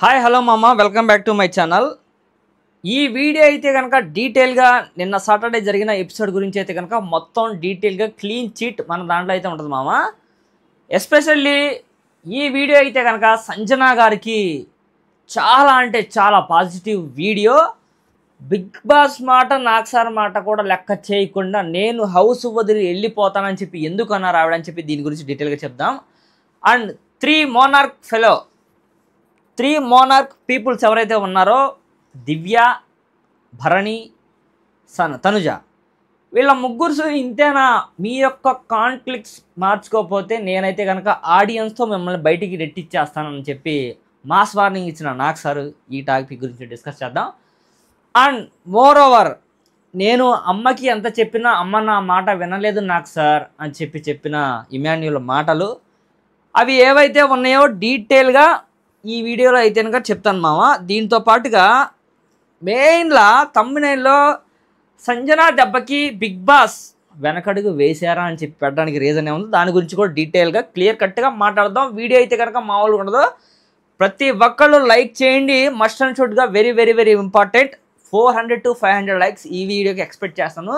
Hi hello మామ welcome back to my channel. ఈ video అయితే కనుక డీటెయిల్గా నిన్న సాటర్డే జరిగిన ఎపిసోడ్ గురించి అయితే కనుక మొత్తం డీటెయిల్గా క్లీన్ చీట్ మన దాంట్లో అయితే ఉంటుంది మామ. ఎస్పెషల్లీ ఈ వీడియో అయితే కనుక సంజన గారికి చాలా అంటే చాలా పాజిటివ్ వీడియో. బిగ్ బాస్ మాట నాకు సార్ మాట కూడా లెక్క చేయకుండా నేను హౌస్ వదిలి వెళ్ళిపోతానని చెప్పి ఎందుకు అన్నారు ఆవిడని చెప్పి దీని గురించి డీటెయిల్గా చెప్దాం. అండ్ త్రీ మోనార్క్ పీపుల్స్ ఎవరైతే ఉన్నారో దివ్య, భరణి, తనుజ, వీళ్ళ ముగ్గురు ఇంతేనా? మీ యొక్క కాన్ఫ్లిక్ట్స్ మార్చుకోకపోతే నేనైతే కనుక ఆడియన్స్తో మిమ్మల్ని బయటికి రెట్టిచ్చేస్తానని చెప్పి మాస్ వార్నింగ్ ఇచ్చిన నాకు సార్ ఈ టాపిక్ గురించి డిస్కస్ చేద్దాం. అండ్ మోర్ ఓవర్ నేను అమ్మకి ఎంత చెప్పినా అమ్మ నా మాట వినలేదు నాకు సార్ అని చెప్పిన ఇమాన్యుల్ మాటలు అవి ఏవైతే ఉన్నాయో డీటెయిల్గా ఈ వీడియోలో అయితే కనుక చెప్తాను మామ. దీంతో పాటుగా మెయిన్గా తమ్మునైల్లో సంజన దెబ్బకి బిగ్ బాస్ వెనకడుగు వేశారా అని చెప్పి పెట్టడానికి రీజన్ ఏముంది, దాని గురించి కూడా డీటెయిల్గా క్లియర్ కట్గా మాట్లాడదాం. వీడియో అయితే కనుక మామూలుగా ఉండదు. ప్రతి ఒక్కళ్ళు లైక్ చేయండి, మస్ట్ అండ్ షుడ్గా very very very important. 400 to 500 likes ఈ వీడియోకి ఎక్స్పెక్ట్ చేస్తాను.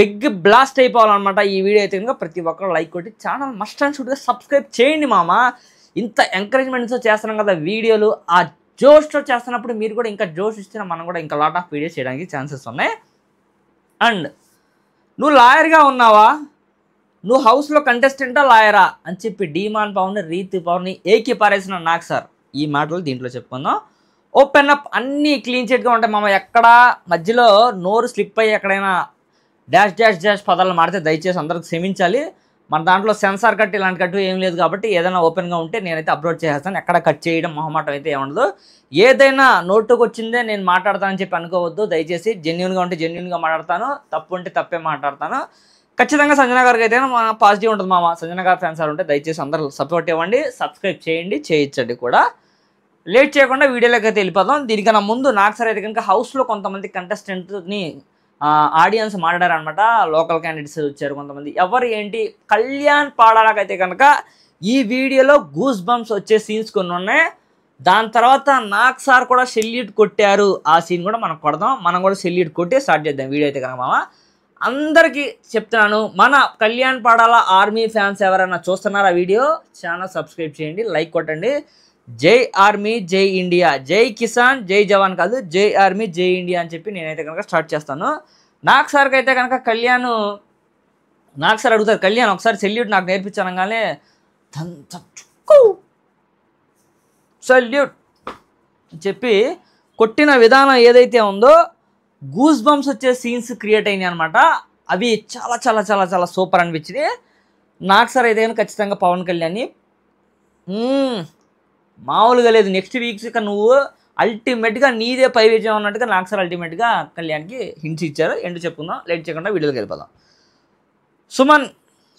బిగ్ బ్లాస్ట్ అయిపోవాలన్నమాట ఈ వీడియో అయితే కనుక. ప్రతి ఒక్కరు లైక్ కొట్టి ఛానల్ మస్ట్ అండ్ షుడ్గా సబ్స్క్రైబ్ చేయండి మామ. ఇంత ఎంకరేజ్మెంట్స్తో చేస్తున్నాం కదా వీడియోలు, ఆ జోష్తో చేస్తున్నప్పుడు మీరు కూడా ఇంకా జోష్ ఇస్తే మనం కూడా ఇంకా లాట్ ఆఫ్ వీడియోస్ చేయడానికి ఛాన్సెస్ ఉన్నాయి. అండ్ నువ్వు లాయర్గా ఉన్నావా, నువ్వు హౌస్లో కంటెస్టెంటా లాయరా అని చెప్పి డీమాన్ పవర్ని, రీతి పవర్ని ఏకి పారేసిన నాకు సార్ ఈ మాటలు దీంట్లో చెప్పుకుందాం. ఓపెన్ అప్ అన్నీ క్లీన్ చిట్గా ఉంటాయి మామ. ఎక్కడ మధ్యలో నోరు స్లిప్ అయ్యి ఎక్కడైనా డాష్ డాష్ డాష్ పదాలు మాడితే దయచేసి అందరికి క్షమించాలి. మన దాంట్లో సెన్సార్ కట్ ఇలాంటి కట్టు ఏం లేదు కాబట్టి ఏదైనా ఓపెన్గా ఉంటే నేనైతే అప్లోడ్ చేసేస్తాను. ఎక్కడ కట్ చేయడం మొహమాటం అయితే ఏముండదు. ఏదైనా నోటుకు వచ్చిందే నేను మాట్లాడతానని చెప్పి అనుకోవద్దు దయచేసి. జెన్యున్గా ఉంటే జెన్యున్గా మాట్లాడతాను, తప్పు ఉంటే తప్పే మాట్లాడతాను. ఖచ్చితంగా సంజన గారికి అయితే పాజిటివ్ ఉంటుంది మామ. సంజన గారి ఫ్యాన్స్ ఉంటే దయచేసి అందరూ సపోర్ట్ ఇవ్వండి, సబ్స్క్రైబ్ చేయండి, చేయించండి కూడా. లేట్ చేయకుండా వీడియోలోకి అయితే వెళ్ళిపోదాం. దీనికన్నా ముందు నాకు సార్ అయితే కనుక హౌస్లో కొంతమంది కంటెస్టెంట్ని ఆడియన్స్ మాట్లాడారనమాట. లోకల్ క్యాండిడేట్స్ వచ్చారు కొంతమంది. ఎవరు ఏంటి కళ్యాణ్ పాడాలకైతే కనుక ఈ వీడియోలో గూస్ బంప్స్ వచ్చే సీన్స్ కొన్ని ఉన్నాయి. దాని తర్వాత నాకు సార్ కూడా సెల్యూట్ కొట్టారు, ఆ సీన్ కూడా మనం కొడదాం. మనం కూడా సెల్యూట్ కొట్టి స్టార్ట్ చేద్దాం వీడియో అయితే కనుక మామ. అందరికీ చెప్తున్నాను, మన కళ్యాణ్ పాడాల ఆర్మీ ఫ్యాన్స్ ఎవరైనా చూస్తున్నారా వీడియో, ఛానల్ సబ్స్క్రైబ్ చేయండి, లైక్ కొట్టండి. జై ఆర్మీ జై ఇండియా, జై కిసాన్ జై జవాన్ కాదు, జై ఆర్మీ జై ఇండియా అని చెప్పి నేనైతే కనుక స్టార్ట్ చేస్తాను. నాకు సార్కి అయితే కనుక నాకు సార్ అడుగుతారు, కళ్యాణ్ ఒకసారి సెల్యూట్ నాకు నేర్పించానగానే సెల్యూట్ చెప్పి కొట్టిన విధానం ఏదైతే ఉందో గూస్ బంప్స్ వచ్చే సీన్స్ క్రియేట్ అయినాయి అనమాట. అవి చాలా చాలా చాలా చాలా సూపర్ అనిపించింది. నాకు సార్ అయితే కనుక ఖచ్చితంగా పవన్ కళ్యాణ్ని మామూలుగా లేదు. నెక్స్ట్ వీక్స్ ఇక నువ్వు అల్టిమేట్గా నీదే పై విజయం అన్నట్టుగా నాకు సార్ అల్టిమేట్గా కళ్యాణ్కి హింట్స్ ఇచ్చారు. ఏంటో చెప్పుకుందాం, లేట్ చేయకుండా వీడియోకి వెళ్ళిపోదాం.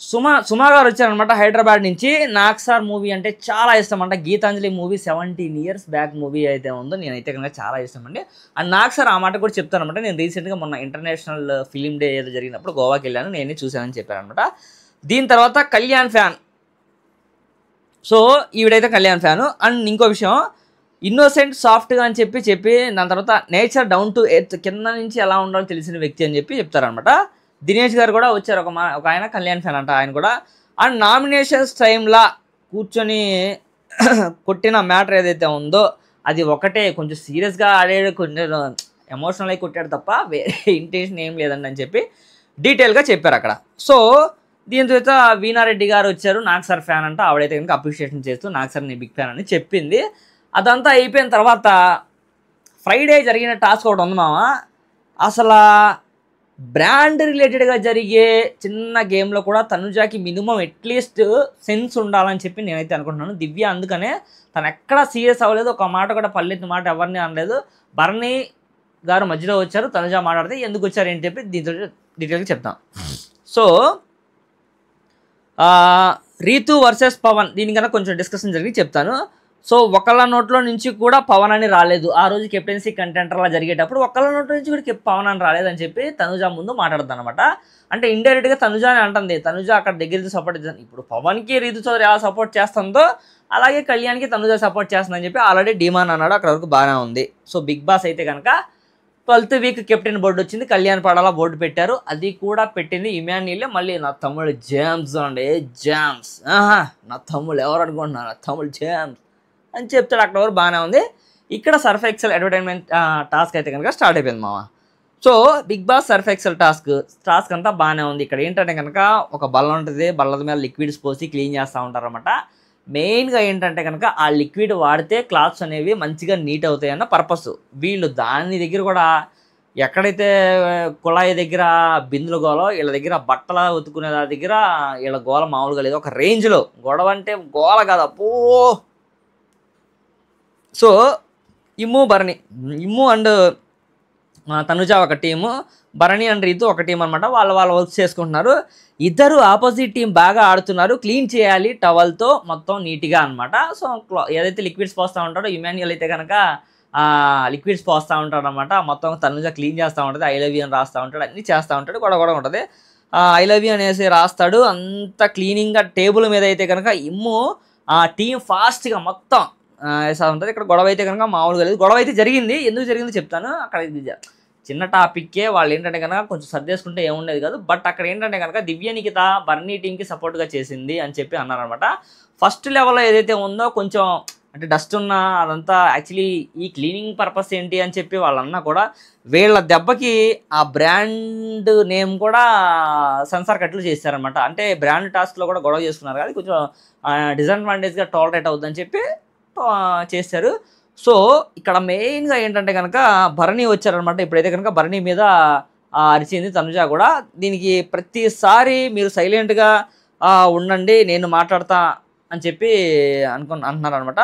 సుమా గారు వచ్చారనమాట హైదరాబాద్ నుంచి. నాకు సార్ మూవీ అంటే చాలా ఇష్టం అంట. Gitanjali movie 17 years back movie అయితే ఉందో నేనైతే కనుక చాలా ఇష్టం అండి. అండ్ నాకు సార్ ఆ మాట కూడా చెప్తానమాట. నేను రీసెంట్గా మొన్న ఇంటర్నేషనల్ ఫిలిం డే ఏదో జరిగినప్పుడు గోవాకి వెళ్ళాను, నేనే చూశానని చెప్పారనమాట. దీని తర్వాత కళ్యాణ్ ఫ్యాన్, సో ఈవిడైతే కళ్యాణ్ ఫ్యాను. అండ్ ఇంకో విషయం, ఇన్నోసెంట్ సాఫ్ట్గా అని చెప్పి దాని తర్వాత నేచర్ డౌన్ టు ఎర్త్, కింద నుంచి ఎలా ఉండాలో తెలిసిన వ్యక్తి అని చెప్పి చెప్తారనమాట. దినేష్ గారు కూడా వచ్చారు, ఒక ఆయన కళ్యాణ్ ఫ్యాన్ అంట ఆయన కూడా. అండ్ నామినేషన్స్ టైంలో కూర్చొని కొట్టిన మ్యాటర్ ఏదైతే ఉందో అది ఒకటే, కొంచెం సీరియస్గా ఆడాడు, కొంచెం ఎమోషనల్ అయి కొట్టాడు తప్ప వేరే ఇంటెన్షన్ ఏం లేదండి అని చెప్పి డీటెయిల్గా చెప్పారు అక్కడ. సో దీని తర్వాత వీణారెడ్డి గారు వచ్చారు, నాకు సార్ ఫ్యాన్ అంట. ఆవిడైతే కనుక అప్రిషియేషన్ చేస్తూ నాకు సార్ నీ బిగ్ ఫ్యాన్ అని చెప్పింది. అదంతా అయిపోయిన తర్వాత ఫ్రైడే జరిగిన టాస్క్ ఒకటి ఉంది మామ. అసలు బ్రాండ్ రిలేటెడ్గా జరిగే చిన్న గేమ్లో కూడా తనుజాకి మినిమం అట్లీస్ట్ సెన్స్ ఉండాలని చెప్పి నేనైతే అనుకుంటున్నాను. దివ్య అందుకనే తను ఎక్కడా సీరియస్ అవ్వలేదు, ఒక మాట కూడా పల్లెత్తి మాట ఎవరిని అనలేదు. భరణి గారు మధ్యలో వచ్చారు, తనుజా మాట్లాడితే ఎందుకు వచ్చారు ఏంటి చెప్పి దీంతో డీటెయిల్గా చెప్తాం. సో రీతు వర్సెస్ పవన్, దీనికన్నా కొంచెం డిస్కషన్ జరిగి చెప్తాను. సో ఒకళ్ళ నోట్లో నుంచి కూడా పవన్ అని రాలేదు. ఆ రోజు కెప్టెన్సీ కంటెంటర్లా జరిగేటప్పుడు ఒకళ్ళ నోట్లో నుంచి కూడా పవన్ అని రాలేదని చెప్పి తనుజ ముందు మాట్లాడుతుంది అనమాట. అంటే ఇండైరెక్ట్గా తనుజ అని అంటుంది. తనుజ అక్కడ దగ్గరికి సపోర్ట్ చేస్తుంది. ఇప్పుడు పవన్కి రీతు చౌదరి ఎలా సపోర్ట్ చేస్తుందో అలాగే కళ్యాణ్కి తనుజ సపోర్ట్ చేస్తుందని చెప్పి ఆల్రెడీ డిమాండ్ అన్నాడు. అక్కడ వరకు బాగానే ఉంది. సో బిగ్ బాస్ అయితే కనుక 12th వీక్ కెప్టెన్ బోర్డు వచ్చింది. కళ్యాణ్ పడాలా బోర్డు పెట్టారు. అది కూడా పెట్టింది ఇమాన్యుయలే. మళ్ళీ నా తమ్ముడు జేమ్స్ అండి, జేమ్స్ నా తమ్ముడు ఎవరు అనుకుంటున్నారు, నా తమ్ముడు జేమ్స్ అని చెప్తాడు. అక్కడ వరకు బాగానే ఉంది. ఇక్కడ సర్ఫ్ ఎక్సెల్ అడ్వర్టైజ్మెంట్ టాస్క్ అయితే కనుక స్టార్ట్ అయిపోయింది మామ. So Bigg Boss Surf Excel task అంతా బాగానే ఉంది. ఇక్కడ ఏంటంటే కనుక ఒక బల్ల ఉంటుంది. బల్ల మీద లిక్విడ్స్ పోసి క్లీన్ చేస్తూ ఉంటారు అనమాట. మెయిన్గా ఏంటంటే కనుక ఆ లిక్విడ్ వాడితే క్లాత్స్ అనేవి మంచిగా నీట్ అవుతాయి అన్న పర్పస్. వీళ్ళు దాని దగ్గర కూడా ఎక్కడైతే కుళాయి దగ్గర బిందుల గోలో వీళ్ళ దగ్గర బట్టల ఉతుకునే దగ్గర వీళ్ళ గోల మామూలుగా లేదు. ఒక రేంజ్లో గొడవ అంటే గోల కాదు అప్పో. సో ఇమ్ము అండ్ తనుజ ఒక టీము, భరణి అండ్ రీతు ఒక టీం అనమాట. వాళ్ళ వర్క్ చేసుకుంటున్నారు. ఇద్దరు ఆపోజిట్ టీం బాగా ఆడుతున్నారు. క్లీన్ చేయాలి టవల్తో మొత్తం నీట్గా అనమాట. సో ఏదైతే లిక్విడ్స్ పోస్తూ ఉంటాడో ఇమాన్యుయల్ అయితే కనుక లిక్విడ్స్ పోస్తూ ఉంటాడు అనమాట. మొత్తం తనుజ క్లీన్ చేస్తూ ఉంటుంది. ఐ లవ్ యూ అని రాస్తూ ఉంటాడు. అన్నీ చేస్తూ ఉంటాడు. గొడవ ఉంటుంది. ఐ లవ్ యూ అనేసి రాస్తాడు. అంత క్లీనింగ్గా టేబుల్ మీద అయితే కనుక ఇమ్ము ఆ టీం ఫాస్ట్గా మొత్తం వేస్తూ ఉంటుంది. ఇక్కడ గొడవ అయితే కనుక మామూలుగా లేదు. గొడవ అయితే జరిగింది. ఎందుకు జరిగిందో చెప్తాను. అక్కడ చిన్న టాపిక్కే వాళ్ళు ఏంటంటే కనుక కొంచెం సర్దేసుకుంటే ఏముండేది కాదు. బట్ అక్కడ ఏంటంటే కనుక దివ్య నిఖిత బర్నీ టీంకి సపోర్ట్గా చేసింది అని చెప్పి అన్నారనమాట. ఫస్ట్ లెవెల్లో ఏదైతే ఉందో కొంచెం అంటే డస్ట్ ఉన్న అదంతా యాక్చువల్లీ ఈ క్లీనింగ్ పర్పస్ ఏంటి అని చెప్పి వాళ్ళన్నా కూడా వీళ్ళ దెబ్బకి ఆ బ్రాండ్ నేమ్ కూడా సెన్సార్ కట్లు చేశారనమాట. అంటే బ్రాండ్ టాస్క్లో కూడా గొడవ చేసుకున్నారు కానీ కొంచెం డిసడ్వాంటేజ్గా టాలరేట్ అవుతుందని చెప్పి చేశారు. సో ఇక్కడ మెయిన్గా ఏంటంటే కనుక భరణి వచ్చారనమాట. ఇప్పుడైతే కనుక భరణి మీద అరిచింది తనుజ కూడా. దీనికి ప్రతిసారి మీరు సైలెంట్గా ఉండండి నేను మాట్లాడతా అని చెప్పి అంటున్నారు అనమాట.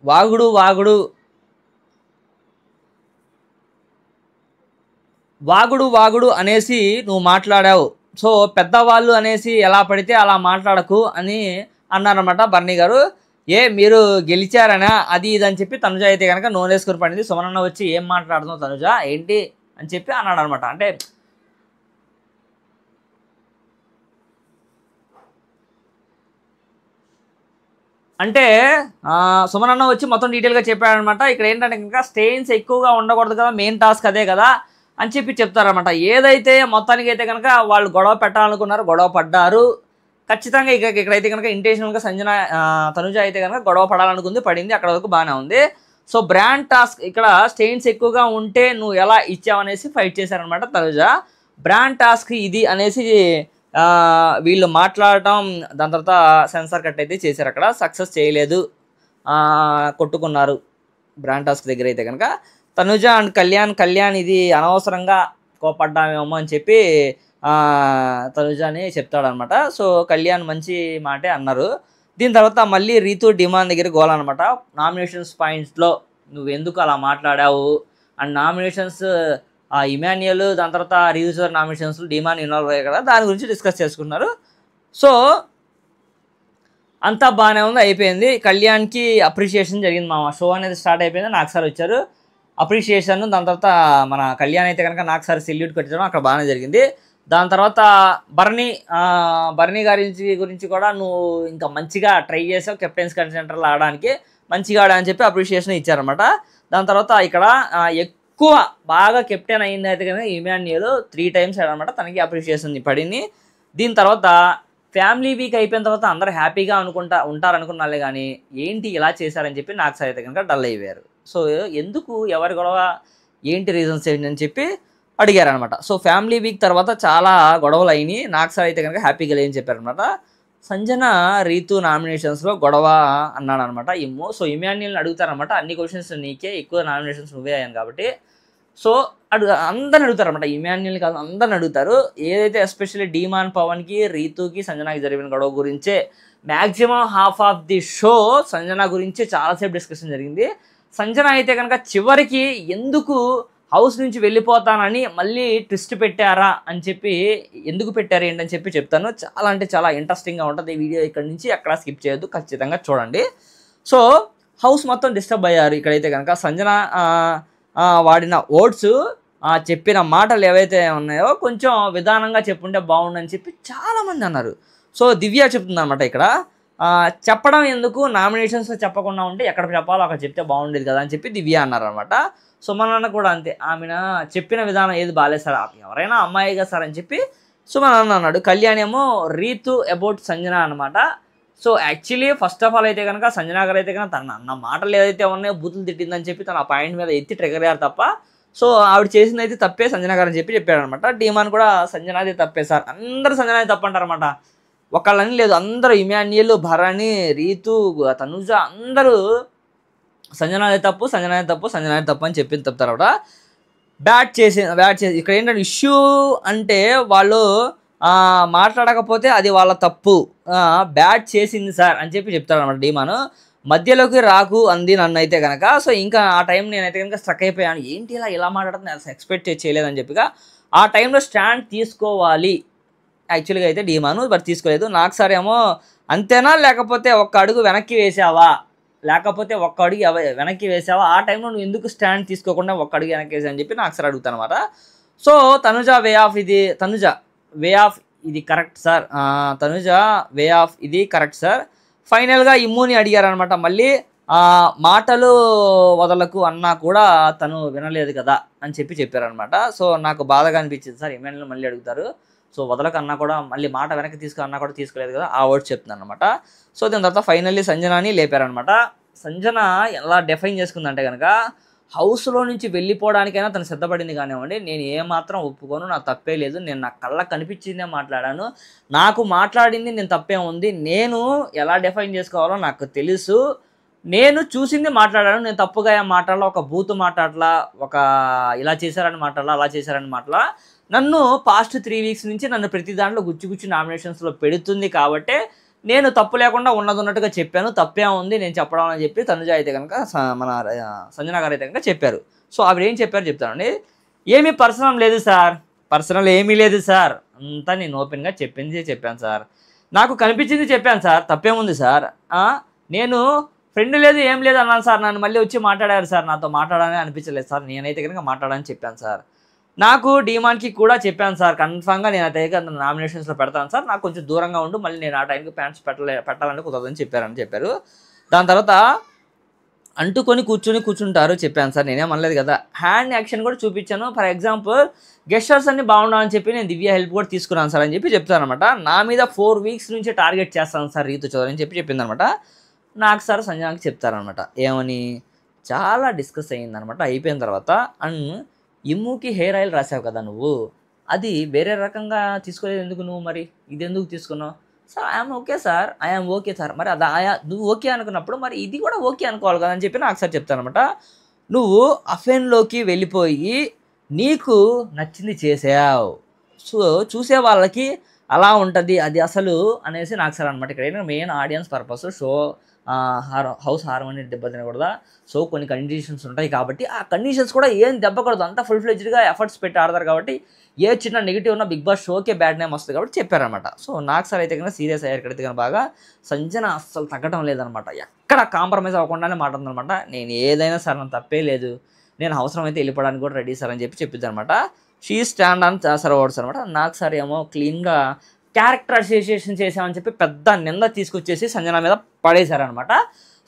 వాగుడు అనేసి నువ్వు మాట్లాడావు. సో పెద్దవాళ్ళు అనేసి ఎలా పడితే అలా మాట్లాడకు అని అన్నారన్నమాట బర్నీ గారు. మీరు గెలిచారనా అది ఇది అని చెప్పి తనుజ అయితే కనుక నోరేసుకుని పడింది. సుమనన్న వచ్చి ఏం మాట్లాడుతున్నావు తనుజ ఏంటి అని చెప్పి అన్నాడు అనమాట. అంటే సుమనన్న వచ్చి మొత్తం డీటెయిల్గా చెప్పాడనమాట. ఇక్కడ ఏంటంటే కనుక స్టెయిన్స్ ఎక్కువగా ఉండకూడదు కదా, మెయిన్ టాస్క్ అదే కదా అని చెప్పి చెప్తారనమాట. ఏదైతే మొత్తానికి అయితే కనుక వాళ్ళు గొడవ పెట్టాలనుకున్నారు, గొడవ పడ్డారు ఖచ్చితంగా. ఇక్కడైతే కనుక ఇంటెన్షనల్గా తనుజ అయితే కనుక గొడవ పడాలనుకుంది, పడింది. అక్కడ వరకు బాగానే ఉంది. సో బ్రాండ్ టాస్క్ ఇక్కడ స్టెయిన్స్ ఎక్కువగా ఉంటే నువ్వు ఎలా ఇచ్చావనేసి ఫైట్ చేశారనమాట తనుజ. బ్రాండ్ టాస్క్ ఇది అనేసి వీళ్ళు మాట్లాడటం, దాని తర్వాత సెన్సార్ కట్ అయితే చేశారు. అక్కడ సక్సెస్ చేయలేదు, కొట్టుకున్నారు బ్రాండ్ టాస్క్ దగ్గర అయితే కనుక. తనుజ అండ్ కళ్యాణ్ ఇది అనవసరంగా కోపడ్డామేమో అని చెప్పి తనుజాని చెప్తాడనమాట. సో కళ్యాణ్ మంచి మాటే అన్నారు. దీని తర్వాత మళ్ళీ రీతు డిమాండ్ దగ్గర గోల్ అనమాట. నామినేషన్స్ పాయింట్స్లో నువ్వు ఎందుకు అలా మాట్లాడావు అండ్ నామినేషన్స్ ఇమాన్యుయల్ దాని తర్వాత రీజర్ నామినేషన్స్ డిమాండ్ ఇన్వాల్వ్ అయ్యాయి కదా, దాని గురించి డిస్కస్ చేసుకున్నారు. సో అంతా బాగానే ఉంది, అయిపోయింది. కళ్యాణ్కి అప్రిషియేషన్ జరిగింది మా షో అనేది స్టార్ట్ అయిపోయింది. నాకు సార్ వచ్చారు అప్రిషియేషన్. దాని తర్వాత మన కళ్యాణ్ అయితే కనుక నాకు సార్ సెల్యూట్ కొట్టడం అక్కడ బాగానే జరిగింది. దాని తర్వాత బర్నీ గారి గురించి కూడా నువ్వు ఇంకా మంచిగా ట్రై చేసావు కెప్టెన్స్ కంటెంటర్లో ఆడడానికి, మంచిగా ఆడని చెప్పి అప్రిషియేషన్ ఇచ్చారనమాట. దాని తర్వాత ఇక్కడ ఎక్కువ బాగా కెప్టెన్ అయింది అయితే కనుక ఇమాన్యుయల్ 3 times ఆడనమాట. తనకి అప్రిషియేషన్ పడింది. దీని తర్వాత ఫ్యామిలీ వీక్ అయిపోయిన తర్వాత అందరూ హ్యాపీగా ఉంటారనుకున్నాలే కానీ ఏంటి ఇలా చేశారని చెప్పి నాకు సార్ అయితే కనుక డల్ అయిపోయారు. సో ఎందుకు ఎవరి గొడవ ఏంటి రీజన్స్ ఏంటి అని చెప్పి అడిగారనమాట. సో ఫ్యామిలీ వీక్ తర్వాత చాలా గొడవలు అయినాయి. నాకు సార్ అయితే కనుక హ్యాపీగా లేని చెప్పారనమాట. సంజన రీతు నామినేషన్స్లో గొడవ అన్నాడనమాట ఇమ్ము. సో ఇమాన్యుయల్ని అడుగుతారనమాట, అన్ని క్వశ్చన్స్ నీకే, ఎక్కువ నామినేషన్స్ నువ్వే అయ్యాను కాబట్టి. సో అందరిని అడుగుతారనమాట, ఇమాన్యుయల్ కాదు అందరిని అడుగుతారు. ఏదైతే ఎస్పెషల్లీ డీమాన్ పవన్కి రీతుకి సంజనాకి జరిగిన గొడవ గురించే maximum half of the show Sanjana గురించి చాలాసేపు డిస్కషన్ జరిగింది. సంజన అయితే కనుక చివరికి ఎందుకు హౌస్ నుంచి వెళ్ళిపోతానని మళ్ళీ ట్విస్ట్ పెట్టారా అని చెప్పి, ఎందుకు పెట్టారు ఏంటని చెప్పి చెప్తాను. చాలా అంటే చాలా ఇంట్రెస్టింగ్గా ఉంటుంది ఈ వీడియో. ఇక్కడ నుంచి అక్కడ స్కిప్ చేయొద్దు, ఖచ్చితంగా చూడండి. సో హౌస్ మొత్తం డిస్టర్బ్ అయ్యారు. ఇక్కడైతే కనుక సంజన వాడిన వర్డ్స్, చెప్పిన మాటలు ఏవైతే ఉన్నాయో కొంచెం విధానంగా చెప్పుంటే బాగుండని చెప్పి చాలామంది అన్నారు. సో దివ్య చెప్తుంది అనమాట ఇక్కడ, చెప్పడం ఎందుకు, నామినేషన్స్లో చెప్పకుండా ఉంటే ఎక్కడ చెప్పాలో అక్కడ చెప్తే బాగుండేది కదా అని చెప్పి దివ్య అన్నారు అనమాట. సుమన్ అన్న కూడా అంతే, ఆమె చెప్పిన విధానం ఏది బాగాలేదు సార్, ఎవరైనా అమ్మాయిగా సార్ అని చెప్పి సుమన్ అన్న అన్నాడు. కళ్యాణ్ ఏమో రీతు అబౌట్ సంజన అనమాట. So actually first of all అయితే కనుక సంజన గారు అయితే కనుక తన అన్న మాటలు ఏదైతే ఉన్నాయో బూతులు తిట్టిందని చెప్పి తన ఆ పాయింట్ మీద ఎత్తి ట్రిగర్ అయ్యారు తప్ప, సో ఆవిడ చేసింది అయితే తప్పే సంజన గారు అని చెప్పి చెప్పాడనమాట. డీమాన్ కూడా సంజనాది తప్పే సార్, అందరూ సంజనాది తప్పంటారనమాట. ఒకళ్ళని లేదు, అందరూ ఇమాన్యుయల్, భరణి, రీతు, తనుజ అందరూ సంజనాది తప్పు, సంజనాది తప్పు, సంజనాది తప్పు అని చెప్పింది తప్పుతారట. బ్యాట్ చేసి ఇక్కడ ఏంటంటే ఇష్యూ అంటే వాళ్ళు మాట్లాడకపోతే అది వాళ్ళ తప్పు, బ్యాట్ చేసింది సార్ అని చెప్పి చెప్తారనమాట డీమాను. మధ్యలోకి రాకు అంది నన్ను అయితే కనుక. సో ఇంకా ఆ టైం నేనైతే కనుక స్ట్రక్ అయిపోయాను, ఏంటి ఇలా మాట్లాడుతుంది, అసలు ఎక్స్పెక్ట్ చేయలేదని చెప్పిగా. ఆ టైంలో స్టాండ్ తీసుకోవాలి యాక్చువల్గా అయితే డీమాను, బట్ తీసుకోలేదు. నాకు సార్ ఏమో అంతేనా, లేకపోతే ఒక్క అడుగు వెనక్కి వేసావా, లేకపోతే ఒక్క అడుగు వెనక్కి వేసావా, ఆ టైంలో నువ్వు ఎందుకు స్టాండ్ తీసుకోకుండా ఒక్క అడుగు వెనక్కి వేసా అని చెప్పి నాకు సార్ అడుగుతాను అనమాట. సో తనుజ వే ఆఫ్ ఇది correct sir, Tanuja way of ఇది కరెక్ట్ సార్. ఫైనల్గా ఇమ్ముని అడిగారనమాట. మళ్ళీ మాటలు వదలకు అన్నా కూడా తను వినలేదు కదా అని చెప్పి చెప్పారనమాట. సో నాకు బాధగా అనిపించింది సార్, ఇమ్మాన్యుయల్ మళ్ళీ అడుగుతారు, సో వదలకు అన్నా కూడా మళ్ళీ మాట వెనక్కి అన్నా కూడా తీసుకోలేదు కదా, ఆ వర్డ్స్ చెప్తున్నాను అనమాట. సో దాని తర్వాత ఫైనల్లీ సంజనాని లేపారనమాట. సంజన ఎలా డిఫైన్ చేసుకుందంటే కనుక, హౌస్లో నుంచి వెళ్ళిపోవడానికైనా తను సిద్ధపడింది కానివ్వండి, నేను ఏమాత్రం ఒప్పుకోను, నాకు తప్పే లేదు, నేను నా కళ్ళకు కనిపించిందే మాట్లాడాను, నాకు మాట్లాడింది నేను తప్పే ఉంది, నేను ఎలా డిఫైన్ చేసుకోవాలో నాకు తెలుసు, నేను చూసింది మాట్లాడాను, నేను తప్పుగా మాట్లాడాల, ఒక బూతు మాట్లాడలా, ఒక ఇలా చేశారని మాట్లాడాలా, అలా చేశారని మాట్లాడాల, నన్ను పాస్ట్ 3 వీక్స్ నుంచి నన్ను ప్రతి దాంట్లో గుచ్చి నామినేషన్స్లో పెడుతుంది కాబట్టి నేను తప్పు లేకుండా ఉన్నట్టుగా చెప్పాను, తప్పే ఉంది నేను చెప్పడం అని చెప్పి తనుజ అయితే కనుక మన సంజన గారు అయితే కనుక చెప్పారు. సో ఆవిడ ఏం చెప్పారు చెప్తానండి. ఏమీ పర్సనల్ లేదు సార్, పర్సనల్ ఏమీ లేదు సార్, అంతా నేను ఓపెన్గా చెప్పాను సార్, నాకు కనిపించింది చెప్పాను సార్, తప్పేముంది సార్, నేను ఫ్రెండ్ లేదు ఏం లేదు అన్నాను సార్, నన్ను మళ్ళీ వచ్చి మాట్లాడారు సార్, నాతో మాట్లాడాలని అనిపించలేదు సార్, నేనైతే కనుక మాట్లాడాలని చెప్పాను సార్, నాకు డీమాన్కి కూడా చెప్పాను సార్, కన్ఫామ్గా నేను అయితే నామినేషన్స్లో పెడతాను సార్, నాకు కొంచెం దూరంగా ఉండు, మళ్ళీ నేను ఆ టైంకి ప్యాంట్స్ పెట్టాలంటే కుదరదని చెప్పారు. దాని తర్వాత అంటుకొని కూర్చుంటారు చెప్పాను సార్, నేనేమనలేదు కదా, హ్యాండ్ యాక్షన్ కూడా చూపించాను. ఫర్ ఎగ్జాంపుల్ గెస్టర్స్ అన్ని బాగుండాలని చెప్పి నేను దివ్య హెల్ప్ కూడా తీసుకున్నాను సార్ అని చెప్పి చెప్తాను అనమాట. నా మీద 4 వీక్స్ నుంచి టార్గెట్ చేస్తాను సార్ రీతు చౌదరి అని చెప్పిందనమాట. నాకు సార్ సంజనాకి చెప్తారనమాట, ఏమని చాలా డిస్కస్ అయ్యిందనమాట. అయిపోయిన తర్వాత అండ్ ఇమ్ముకి హెయిర్ ఆయిల్ రాసావు కదా నువ్వు, అది వేరే రకంగా తీసుకోలేదు ఎందుకు నువ్వు, మరి ఇది ఎందుకు తీసుకున్నావు sir, I'm okay sir, I'm okay sir, మరి అది నువ్వు ఓకే అనుకున్నప్పుడు మరి ఇది కూడా ఓకే అనుకోవాలి కదా అని చెప్పి నాకు సార్ చెప్తానమాట. నువ్వు అఫెన్లోకి వెళ్ళిపోయి నీకు నచ్చింది చేసావు, సో చూసే వాళ్ళకి అలా ఉంటుంది అది అసలు అనేసి నాకు సార్ అనమాట. ఇక్కడ ఏంటంటే main audience purpose, show house harmony దెబ్బతినకూడదా, సో కొన్ని కండిషన్స్ ఉంటాయి కాబట్టి ఆ కండిషన్స్ కూడా ఏం దెబ్బకూడదు, అంతా ఫుల్ ఫ్లెడ్జ్డ్గా ఎఫర్ట్స్ పెట్టి ఆడతారు కాబట్టి ఏ చిన్న నెగిటివ్ ఉన్న బిగ్ బాస్ షోకే బ్యాడ్ నేమ్ వస్తుంది కాబట్టి చెప్పారనమాట. సో నాకు సార్ అయితే కన్నా సీరియస్ అయ్యారు ఇక్కడైతే కానీ బాగా. సంజన అస్సలు తగ్గడం లేదనమాట, ఎక్కడ కాంప్రమైజ్ అవ్వకుండానే మాట్లాడుతుందనమాట. నేను ఏదైనా సార్ నాకు తప్పే లేదు, నేను అవసరం అయితే వెళ్ళిపోవడానికి కూడా రెడీ సార్ అని చెప్పిద్ది అనమాట. She stand on sir words అనమాట. నాకు సార్ ఏమో క్లీన్గా క్యారెక్టర్ అసోసియేషన్ చేసామని చెప్పి పెద్ద నింద తీసుకొచ్చేసి సంజన మీద పడేశారనమాట.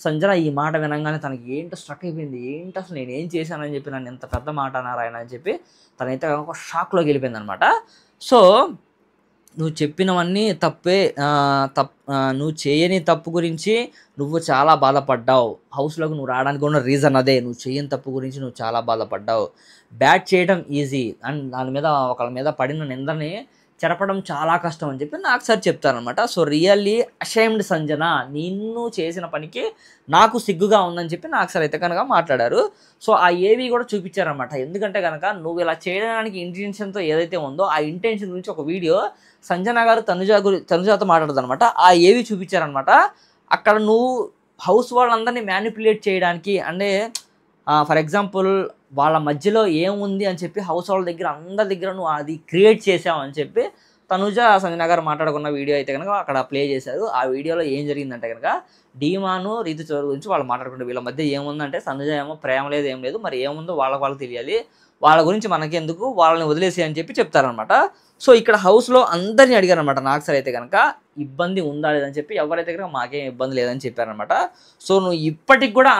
సంజన ఈ మాట వినంగానే తనకి ఏంటో స్ట్రక్ అయిపోయింది, ఏంటి అసలు నేను ఏం చేశానని చెప్పి నన్ను ఎంత పెద్ద మాట అన్నారు ఆయన అని చెప్పి తనైతే ఒక షాక్లోకి వెళ్ళిపోయింది అనమాట. సో నువ్వు చెప్పినవన్నీ తప్పే, నువ్వు చేయని తప్పు గురించి నువ్వు చాలా బాధపడ్డావు, హౌస్లోకి నువ్వు రావడానికి ఉన్న రీజన్ అదే, నువ్వు చేయని తప్పు గురించి నువ్వు చాలా బాధపడ్డావు, బ్యాట్ చేయడం ఈజీ అండ్ దాని మీద ఒకళ్ళ మీద పడిన నిందని చెరపడం చాలా కష్టం అని చెప్పి నాకు సార్ చెప్తారనమాట. సో రియల్లీ అషేమ్డ్ సంజన, నిన్ను చేసిన పనికి నాకు సిగ్గుగా ఉందని చెప్పి నాకు సార్ అయితే కనుక మాట్లాడారు. సో ఆ ఏవి కూడా చూపించారనమాట. ఎందుకంటే కనుక నువ్వు ఇలా చేయడానికి ఇంటెన్షన్తో ఏదైతే ఉందో ఆ ఇంటెన్షన్ గురించి ఒక వీడియో సంజన గారు తనుజాతో మాట్లాడదు అనమాట. ఆ ఏవి చూపించారనమాట. అక్కడ నువ్వు హౌస్ వాళ్ళందరినీ మ్యానిపులేట్ చేయడానికి అంటే ఫర్ ఎగ్జాంపుల్ వాళ్ళ మధ్యలో ఏముంది అని చెప్పి హౌస్ వాళ్ళ దగ్గర అందరి దగ్గర నువ్వు అది క్రియేట్ చేసావు అని చెప్పి తనుజ సంజన గారు మాట్లాడుకున్న వీడియో అయితే కనుక అక్కడ ప్లే చేశారు. ఆ వీడియోలో ఏం జరిగిందంటే కనుక ధీమాను రీతు చౌదరి గురించి వాళ్ళు మాట్లాడుకుంటారు. వీళ్ళ మధ్య ఏముందంటే తనుజ ఏమో ప్రేమ లేదు ఏం లేదు, మరి ఏముందో వాళ్ళకి తెలియాలి, వాళ్ళ గురించి మనకెందుకు, వాళ్ళని వదిలేసి అని చెప్పి చెప్తారనమాట. సో ఇక్కడ హౌస్లో అందరినీ అడిగారనమాట. నాకు సార్ అయితే కనుక ఇబ్బంది ఉందా లేదని చెప్పి ఎవరైతే కనుక మాకేం ఇబ్బంది లేదని చెప్పారనమాట. సో నువ్వు ఇప్పటికి కూడా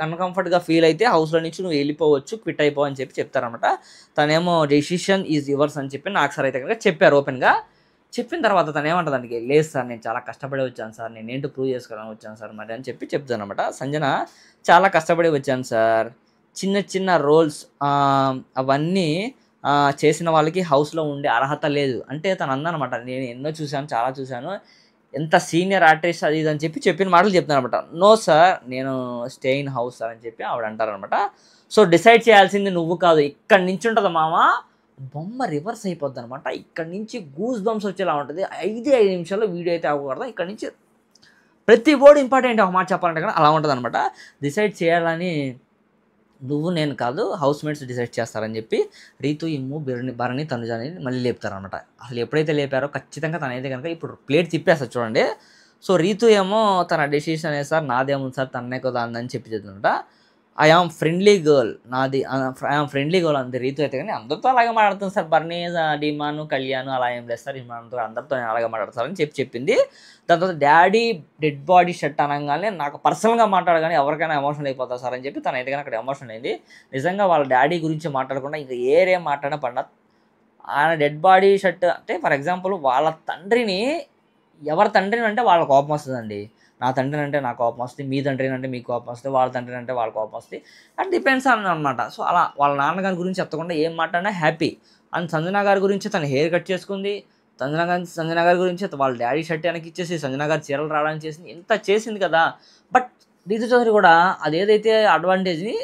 అన్కంఫర్ట్గా ఫీల్ అయితే హౌస్లో నుంచి నువ్వు వెళ్ళిపోవచ్చు, క్విట్ అయిపో అని చెప్పి చెప్తారనమాట. తనేమో డెసిషన్ ఈజ్ యువర్స్ అని చెప్పి నాకు సార్ అయితే కనుక చెప్పారు ఓపెన్గా. చెప్పిన తర్వాత తను ఏమంటుందానికి, లేదు సార్ నేను చాలా కష్టపడి వచ్చాను సార్, నేను ఏంటో ప్రూవ్ చేసుకోవడానికి వచ్చాను సార్ మరి అని చెప్పి చెప్తాను అనమాట. సంజన చాలా కష్టపడి వచ్చాను సార్, చిన్న చిన్న రోల్స్ అవన్నీ చేసిన వాళ్ళకి హౌస్లో ఉండే అర్హత లేదు అంటే తను అందనమాట. నేను ఎన్నో చూశాను, చాలా చూశాను, ఎంత సీనియర్ ఆర్టిస్ట్ అది ఇది అని చెప్పి చెప్పిన మాటలు చెప్తాను అనమాట. నో సార్ నేను స్టే ఇన్ హౌస్ సార్ అని చెప్పి ఆవిడ అంటారనమాట. సో డిసైడ్ చేయాల్సింది నువ్వు కాదు, ఇక్కడి నుంచి ఉంటుంది మామ, బొమ్మ రివర్స్ అయిపోద్ది అనమాట. ఇక్కడ నుంచి గూస్ బంప్స్ వచ్చేలా ఉంటుంది. 5 నిమిషాల్లో వీడియో అయితే అవ్వకూడదు, ఇక్కడ నుంచి ప్రతి వర్డ్ ఇంపార్టెంట్ ఒక మాట చెప్పాలంటే కానీ అలా ఉంటుంది అనమాట. డిసైడ్ చేయాలని నువ్వు నేను కాదు, హౌస్ మేట్స్ డిసైడ్ చేస్తారని చెప్పి రీతు, ఇమ్ము, భరణి, తనుజ అనేది మళ్ళీ లేపుతారనమాట. అసలు ఎప్పుడైతే లేపారో ఖచ్చితంగా తనైతే కనుక ఇప్పుడు ప్లేట్ తిప్పేస్తారు చూడండి. సో రీతు ఏమో తన డెసిషన్ అనేది సార్ నాదేముంది సార్, తన్నే కదా అందని చెప్పి చెప్తుందట. I am friendly girl, I am friendly girl అంతే రీతు అయితే. కానీ అందరితో అలాగే మాట్లాడుతుంది సార్, బర్నీ, డిమాను, కళ్యాణ్ అలా ఏం లేదు సార్, అందరితో నేను అలాగే మాట్లాడతారని చెప్పింది. దాని తర్వాత డాడీ డెడ్ బాడీ షర్ట్ అనగానే నాకు పర్సనల్గా మాట్లాడగానే ఎవరికైనా ఎమోషనల్ అయిపోతారు సార్ అని చెప్పి తనైతే కానీ అక్కడ ఎమోషనల్ అయింది. నిజంగా వాళ్ళ డాడీ గురించి మాట్లాడకుండా ఇంకా ఏరేం మాట్లాడినా పడినా ఆయన డెడ్ బాడీ షర్ట్ అంటే ఫర్ ఎగ్జాంపుల్ వాళ్ళ తండ్రిని, ఎవరి తండ్రిని అంటే వాళ్ళ కోపం వస్తుందండి. నా తండ్రిని అంటే నాకు కోపం వస్తుంది, మీ తండ్రిని అంటే మీకు కోపం వస్తుంది, వాళ్ళ తండ్రిని అంటే వాళ్ళ కోపం వస్తుంది, అది డిపెండ్స్ అనమాట. సో అలా వాళ్ళ నాన్నగారి గురించి చెప్పకుండా ఏం మాట్లాడినా హ్యాపీ. అండ్ సంజన గారి గురించి తను హెయిర్ కట్ చేసుకుంది, సంజన గారి గురించి వాళ్ళ డాడీ షర్ట్ వెనక్కి ఇచ్చేసి సంజన గారి చీరలు రావడానికి చేసింది, ఇంత చేసింది కదా. బట్ రీతు చౌదరి కూడా అదేదైతే అడ్వాంటేజ్ని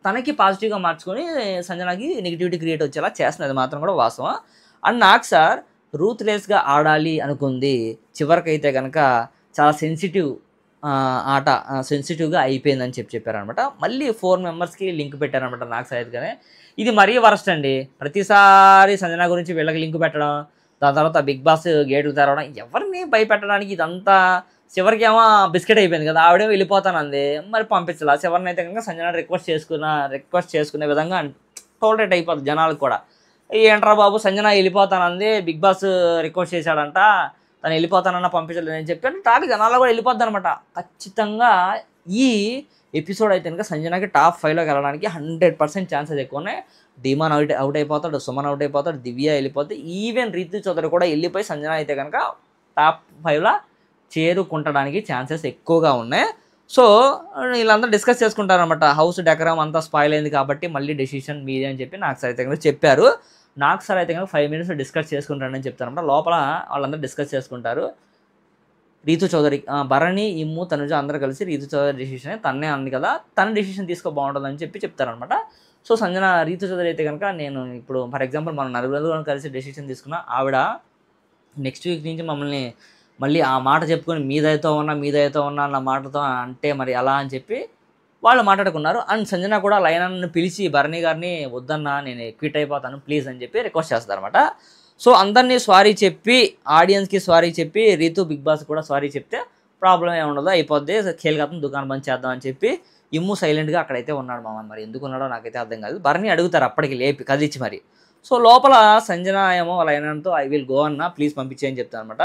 తనకి పాజిటివ్గా మార్చుకొని సంజనకి నెగిటివిటీ క్రియేట్ వచ్చేలా చేస్తుంది, అది మాత్రం కూడా వాస్తవం. అండ్ నాకు సార్ రూత్లెస్గా ఆడాలి అనుకుంది, చివరికైతే కనుక చాలా సెన్సిటివ్ ఆట సెన్సిటివ్గా అయిపోయిందని చెప్పారనమాట. మళ్ళీ 4 మెంబర్స్కి లింక్ పెట్టారనమాట నాకు సైడ్గానే. ఇది మరీ వరస్ట్ అండి. ప్రతిసారి సంజన గురించి వీళ్ళకి లింక్ పెట్టడం, దాని తర్వాత బిగ్ బాస్ గేట్లు తెరవడం, ఎవరిని భయపెట్టడానికి ఇదంతా. చివరికి ఏమో బిస్కెట్ అయిపోయింది కదా, ఆవిడేమో వెళ్ళిపోతానంది, మరి పంపించాలి. చివరిని అయితే కనుక సంజన రిక్వెస్ట్ చేసుకునే విధంగా టోలరేట్ అయిపోతుంది జనాలకు కూడా. ఏంట్రా బాబు సంజన వెళ్ళిపోతానంది, బిగ్ బాస్ రిక్వెస్ట్ చేశాడంట, తను వెళ్ళిపోతానన్నా పంపించలేదు అని చెప్పి టాక్ జనాల్లో కూడా వెళ్ళిపోద్ది అనమాట. ఖచ్చితంగా ఈ ఎపిసోడ్ అయితే కనుక సంజనకి టాప్ 5లోకి వెళ్ళడానికి 100% ఛాన్సెస్ ఎక్కువ ఉన్నాయి. ధీమాన్ అవుట్ అయిపోతాడు, సుమన్ అవుట్ అయిపోతాడు, దివ్య వెళ్ళిపోతే, ఈవెన్ రీతు చౌదరి కూడా వెళ్ళిపోయి సంజన అయితే కనుక టాప్ 5లో చేరుకుంటడానికి ఛాన్సెస్ ఎక్కువగా ఉన్నాయి. సో వీళ్ళందరూ డిస్కస్ చేసుకుంటారనమాట. హౌస్ డెకరం అంతా స్పాయిల్ అయింది కాబట్టి మళ్ళీ డెసిషన్ మీదే అని చెప్పి నాకు సార్ అయితే కనుక చెప్పారు. నాకు సార్ అయితే కనుక 5 minutes డిస్కస్ చేసుకుంటారని చెప్తారనమాట. లోపల వాళ్ళందరూ డిస్కస్ చేసుకుంటారు. రీతు చౌదరి, భరణి, ఇమ్ము, తనుజ అందరూ కలిసి రీతు చౌదరి డెసిషన్ తన్నే అంది కదా, తన డెసిషన్ తీసుకో బాగుంటుందని చెప్పి చెప్తారనమాట. సో సంజన రీతు చౌదరి అయితే కనుక నేను ఇప్పుడు ఫర్ ఎగ్జాంపుల్ మనం నలుగురు కలిసి డెసిషన్ తీసుకున్నా, ఆవిడ నెక్స్ట్ వీక్ నుంచి మమ్మల్ని మళ్ళీ ఆ మాట చెప్పుకొని మీ దయతో ఉన్నా అన్న మాటతో అంటే మరి ఎలా అని చెప్పి వాళ్ళు మాట్లాడుకున్నారు. అండ్ సంజన కూడా లైనర్ని పిలిచి భరణి గారిని వద్దన్నా నేను క్విట్ అయిపోతాను ప్లీజ్ అని చెప్పి రిక్వెస్ట్ చేస్తారనమాట. సో అందరినీ సారీ చెప్పి, ఆడియన్స్కి సారీ చెప్పి, రీతు బిగ్ బాస్ కూడా సారీ చెప్తే ప్రాబ్లం ఏముండదు, అయిపోద్ది, ఖేల్కతం దుకాణం బంద్ చేద్దామని చెప్పి ఇమ్ము సైలెంట్గా అక్కడైతే ఉన్నాడు మామ. మరి ఎందుకు ఉన్నాడో నాకైతే అర్థం కాదు. భరణి అడుగుతారు అప్పటికి లేపి కదిలిచ్చి మరి. సో లోపల సంజన ఏమో లైనర్తో ఐ విల్ గో అన్న ప్లీజ్ పంపించేయని చెప్తాను అనమాట.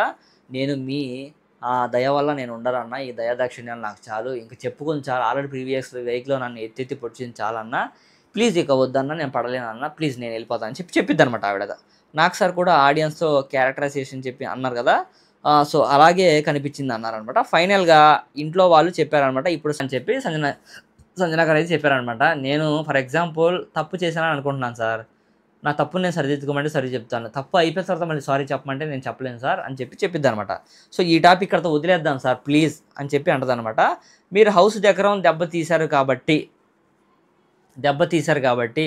నేను మీ దయ వల్ల నేను ఉండరన్నా, ఈ దయాదాక్షిణ్యాలు నాకు చాలు, ఇంక చెప్పుకొని చాలు, ఆల్రెడీ ప్రీవియస్ వెహికల్లో నన్ను ఎత్తి పొడిచింది చాలన్నా, ప్లీజ్ ఇక వద్దన్నా, నేను పడలేనన్నా, ప్లీజ్ నేను వెళ్ళిపోతాను అని చెప్పిద్ది అనమాట ఆవిడ. నాకు సార్ కూడా ఆడియన్స్తో క్యారెక్టరైజేషన్ చెప్పి అన్నారు కదా, సో అలాగే కనిపించింది అన్నారనమాట. ఫైనల్గా ఇంట్లో వాళ్ళు చెప్పారనమాట ఇప్పుడు అని చెప్పి సంజన గారు అయితే చెప్పారనమాట. నేను ఫర్ ఎగ్జాంపుల్ తప్పు చేశానని అనుకుంటున్నాను సార్, నా తప్పుని నేను సరిదిద్దుకోమంటే సరి చెప్తాను, తప్పు అయిపోయిన తర్వాత మళ్ళీ సారీ చెప్పమంటే నేను చెప్పలేను సార్ అని చెప్పిద్ది అనమాట. సో ఈ టాపిక్ ఇక్కడతో వదిలేద్దాం సార్ ప్లీజ్ అని చెప్పి అంటదనమాట. మీరు హౌస్ డెకరం దెబ్బ తీశారు కాబట్టి దెబ్బతీశారు కాబట్టి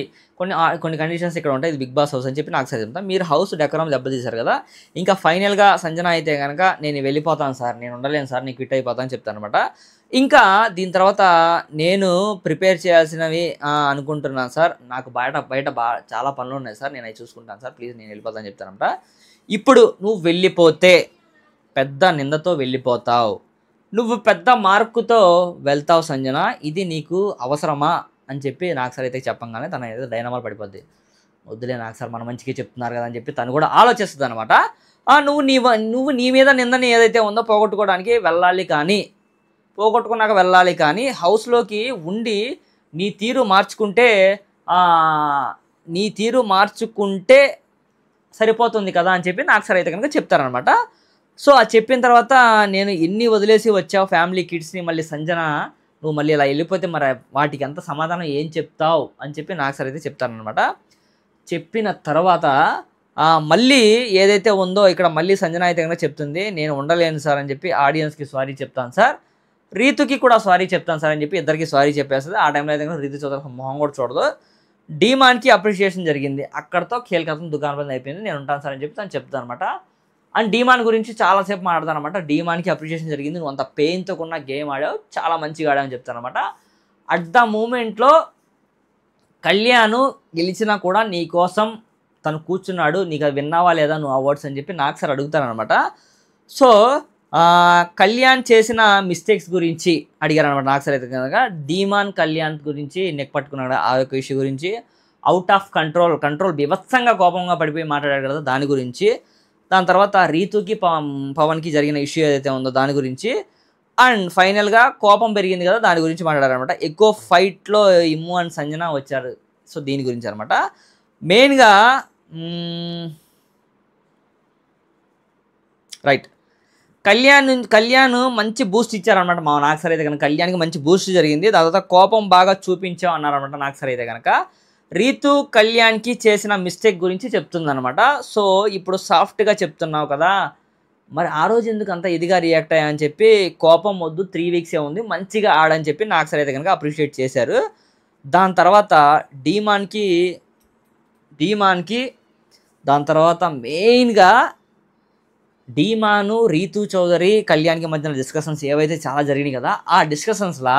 కొన్ని కండిషన్స్ ఇక్కడ ఉంటాయి. ఇది బిగ్ బాస్ హౌస్ అని చెప్పి నాకు సరే చెప్తాను. మీరు హౌస్ డెకరం దెబ్బతీశారు కదా, ఇంకా ఫైనల్గా సంజన అయితే కనుక నేను వెళ్ళిపోతాను సార్, నేను ఉండలేను సార్, నేను క్విట్ అయిపోతాను అని చెప్తాను అనమాట. ఇంకా దీని తర్వాత నేను ప్రిపేర్ చేయాల్సినవి అనుకుంటున్నాను సార్, నాకు బయట చాలా పనులు ఉన్నాయి సార్, నేను అవి చూసుకుంటాను సార్, ప్లీజ్ నేను వెళ్ళిపోతాను చెప్తానమాట. ఇప్పుడు నువ్వు వెళ్ళిపోతే పెద్ద నిందతో వెళ్ళిపోతావు, నువ్వు పెద్ద మార్కుతో వెళ్తావు సంజన, ఇది నీకు అవసరమా అని చెప్పి నాకు సార్ అయితే చెప్పంగానే తన ఏదో డైనమాల్ పడిపోద్ది. వద్దులే నాకు సార్ మన మంచిగా చెప్తున్నారు కదా అని చెప్పి తను కూడా ఆలోచిస్తుంది అనమాట. నువ్వు నీ మీద నిందని ఏదైతే ఉందో పోగొట్టుకున్నాక వెళ్ళాలి కానీ హౌస్లోకి ఉండి నీ తీరు మార్చుకుంటే సరిపోతుంది కదా అని చెప్పి నాకు సార్ అయితే కనుక చెప్తారనమాట. సో అది చెప్పిన తర్వాత నేను ఎన్ని వదిలేసి వచ్చావు ఫ్యామిలీ కిడ్స్ని, మళ్ళీ సంజన నువ్వు మళ్ళీ ఇలా వెళ్ళిపోతే మరి వాటికి ఎంత సమాధానం ఏం చెప్తావు అని చెప్పి నాకు సార్ అయితే చెప్తారనమాట. చెప్పిన తర్వాత మళ్ళీ ఏదైతే ఉందో ఇక్కడ మళ్ళీ సంజన అయితే కనుక చెప్తుంది, నేను ఉండలేను సార్ అని చెప్పి ఆడియన్స్కి సారీ చెప్తాను సార్, రీతుకి కూడా సారీ చెప్తాను సార్ అని చెప్పి ఇద్దరికి సారీ చెప్పేస్తుంది. ఆ టైంలో అయితే కనుక రీతు చౌదరి మొహం కూడా చూడదు. డీమాన్కి అప్రిషియేషన్ జరిగింది, అక్కడతో ఖేల్కతం దుకాణం బంద్ అయిపోయింది, నేను ఉంటాను సార్ అని చెప్పి తను చెప్తాను అనమాట. అండ్ డీమాన్ గురించి చాలాసేపు మాట్లాడతాను అనమాట. డీమాన్కి అప్రిషియేషన్ జరిగింది, నువ్వు అంత పెయిన్తో ఉన్న గేమ్ ఆడావు, చాలా మంచిగా ఆడావని చెప్తాను అనమాట. అట్ ద మూమెంట్లో కళ్యాణ్ గెలిచినా కూడా నీ కోసం తను కూర్చున్నాడు, నీకు అది విన్నావా లేదా నువ్వు అవార్డ్స్ అని చెప్పి నాకు సార్ అడుగుతాను అనమాట. సో కళ్యాణ్ చేసిన మిస్టేక్స్ గురించి అడిగారు అనమాట నాకు సార్ అయితే కనుక. డీమాన్ కళ్యాణ్ గురించి నెక్ పట్టుకున్నాడు, ఆ యొక్క ఇష్యూ గురించి, అవుట్ ఆఫ్ కంట్రోల్ బీభత్సంగా కోపంగా పడిపోయి మాట్లాడాడు కదా దాని గురించి, దాని తర్వాత రీతుకి పవన్కి జరిగిన ఇష్యూ ఏదైతే ఉందో దాని గురించి, అండ్ ఫైనల్గా కోపం పెరిగింది కదా దాని గురించి మాట్లాడారనమాట. ఎక్కువ ఫైట్లో ఇమ్ము అండ్ సంజన వచ్చారు, సో దీని గురించి అనమాట. మెయిన్గా రైట్ కళ్యాణ్ మంచి బూస్ట్ ఇచ్చారనమాట మా నాకు సార్ అయితే కనుక. కళ్యాణ్కి మంచి బూస్ట్ జరిగింది, దాని తర్వాత కోపం బాగా చూపించావు అన్నారనమాట నాకు సార్ అయితే కనుక. రీతు కళ్యాణ్కి చేసిన మిస్టేక్ గురించి చెప్తుందనమాట. సో ఇప్పుడు సాఫ్ట్గా చెప్తున్నావు కదా, మరి ఆ రోజు ఎందుకు అంత ఇదిగా రియాక్ట్ అయ్యా అని చెప్పి, కోపం వద్దు 3 వీక్సే ఉంది, మంచిగా ఆడని చెప్పి నాకు సార్ అయితే కనుక అప్రిషియేట్ చేశారు. దాని తర్వాత డీమాన్కి దాని తర్వాత మెయిన్గా డీమాను రీతు చౌదరి కళ్యాణ్కి మధ్యన డిస్కషన్స్ ఏవైతే చాలా జరిగినాయి కదా, ఆ డిస్కషన్స్లో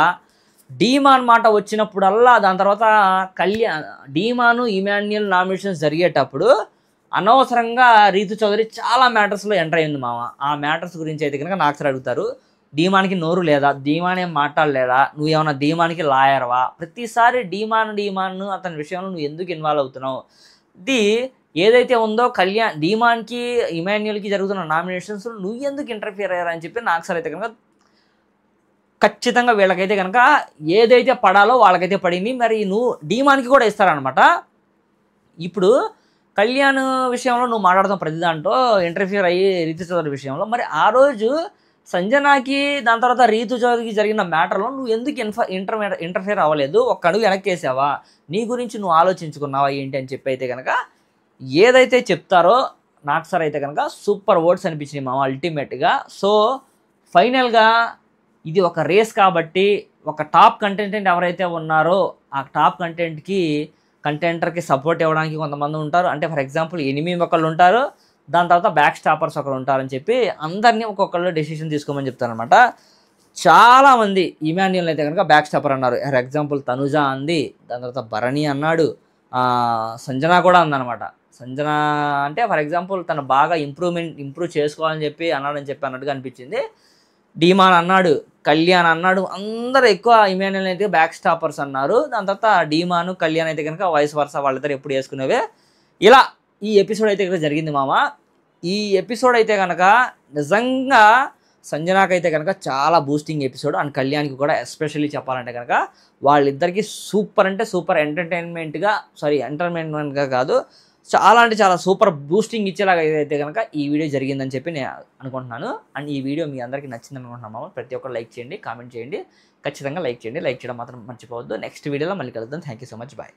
డీమాన్ మాట వచ్చినప్పుడల్లా, దాని తర్వాత డీమాను ఇమాన్యుయల్ నామినేషన్స్ జరిగేటప్పుడు అనవసరంగా రీతు చౌదరి చాలా మ్యాటర్స్లో ఎంటర్ అయింది మామ. ఆ మ్యాటర్స్ గురించి అయితే కనుక నాకు సార్ అడుగుతారు, డీమాన్కి నోరు లేదా, డీమాన్ ఏం మాట్లాడలేదా, నువ్వేమన్నా డీమాన్కి లాయర్వా, ప్రతిసారి డీమాన్ అతని విషయంలో నువ్వు ఎందుకు ఇన్వాల్వ్ అవుతున్నావు, ఇది ఏదైతే ఉందో డీమాన్కి ఇమాన్యుయల్కి జరుగుతున్న నామినేషన్స్ నువ్వు ఎందుకు ఇంటర్ఫియర్ అయ్యారా అని చెప్పి నాకు సార్ అయితే కనుక ఖచ్చితంగా వీళ్ళకైతే కనుక ఏదైతే పడాలో వాళ్ళకైతే పడింది, మరి నువ్వు డీమాన్కి కూడా ఇస్తారనమాట. ఇప్పుడు కళ్యాణ్ విషయంలో నువ్వు మాట్లాడతావు ప్రతి దాంట్లో ఇంటర్ఫియర్ అయ్యి రీతు చౌదరి విషయంలో, మరి ఆ రోజు సంజనాకి దాని తర్వాత రీతు చౌదరికి జరిగిన మ్యాటర్లో నువ్వు ఎందుకు ఇంటర్ఫియర్ అవ్వలేదు, ఒక్క అడుగు వెనక్కి వేసావా, నీ గురించి నువ్వు ఆలోచించుకున్నావా ఏంటి అని చెప్పి అయితే కనుక ఏదైతే చెప్తారో నాకు సార్ అయితే కనుక సూపర్ వర్డ్స్ అనిపించినాయి మా అల్టిమేట్గా. సో ఫైనల్గా ఇది ఒక రేస్ కాబట్టి ఒక టాప్ కంటెంటెంట్ ఎవరైతే ఉన్నారో ఆ టాప్ కంటెంటర్కి సపోర్ట్ ఇవ్వడానికి కొంతమంది ఉంటారు. అంటే ఫర్ ఎగ్జాంపుల్ ఎనిమి ఒకళ్ళు ఉంటారు, దాని తర్వాత బ్యాక్ స్టాపర్స్ ఒకరు ఉంటారని చెప్పి అందరినీ ఒక్కొక్కళ్ళు డెసిషన్ తీసుకోమని చెప్తారనమాట. చాలామంది ఇమాన్యుయల్ అయితే కనుక బ్యాక్ స్టాపర్ అన్నారు. ఫర్ ఎగ్జాంపుల్ తనుజ అంది, దాని తర్వాత భరణి అన్నాడు, సంజన కూడా అందనమాట. సంజన అంటే ఫర్ ఎగ్జాంపుల్ తను బాగా ఇంప్రూవ్ చేసుకోవాలని చెప్పి అన్నట్టుగా అనిపించింది. డీమాన్ అన్నాడు, కళ్యాణ్ అన్నాడు, అందరూ ఎక్కువ ఇమాన్యుయల్ అయితే బ్యాక్ స్టాపర్స్ అన్నారు. దాని తర్వాత డీమాను కళ్యాణ్ అయితే కనుక వాయిస్ వర్స వాళ్ళిద్దరు ఎప్పుడు వేసుకునేవే. ఇలా ఈ ఎపిసోడ్ అయితే కనుక జరిగింది మామ. ఈ ఎపిసోడ్ అయితే కనుక నిజంగా సంజనాకైతే కనుక చాలా బూస్టింగ్ ఎపిసోడ్, అండ్ కళ్యాణ్కి కూడా ఎస్పెషల్లీ చెప్పాలంటే కనుక వాళ్ళిద్దరికీ సూపర్ అంటే సూపర్ ఎంటర్టైన్మెంట్గా కాదు, చాలా అంటే చాలా సూపర్ బూస్టింగ్ ఇచ్చేలాగా అయితే కనుక ఈ వీడియో జరిగిందని చెప్పి నేను అనుకుంటున్నాను. అండ్ ఈ వీడియో మీ అందరికీ నచ్చిందని అనుకుంటున్నాము. ప్రతి ఒక్కరు లైక్ చేయండి, కామెంట్ చేయండి, ఖచ్చితంగా లైక్ చేయండి. లైక్ చేయడం మాత్రం మర్చిపోవద్దు. నెక్స్ట్ వీడియోలో మళ్ళీ కలుద్దాం. Thank you so much, bye.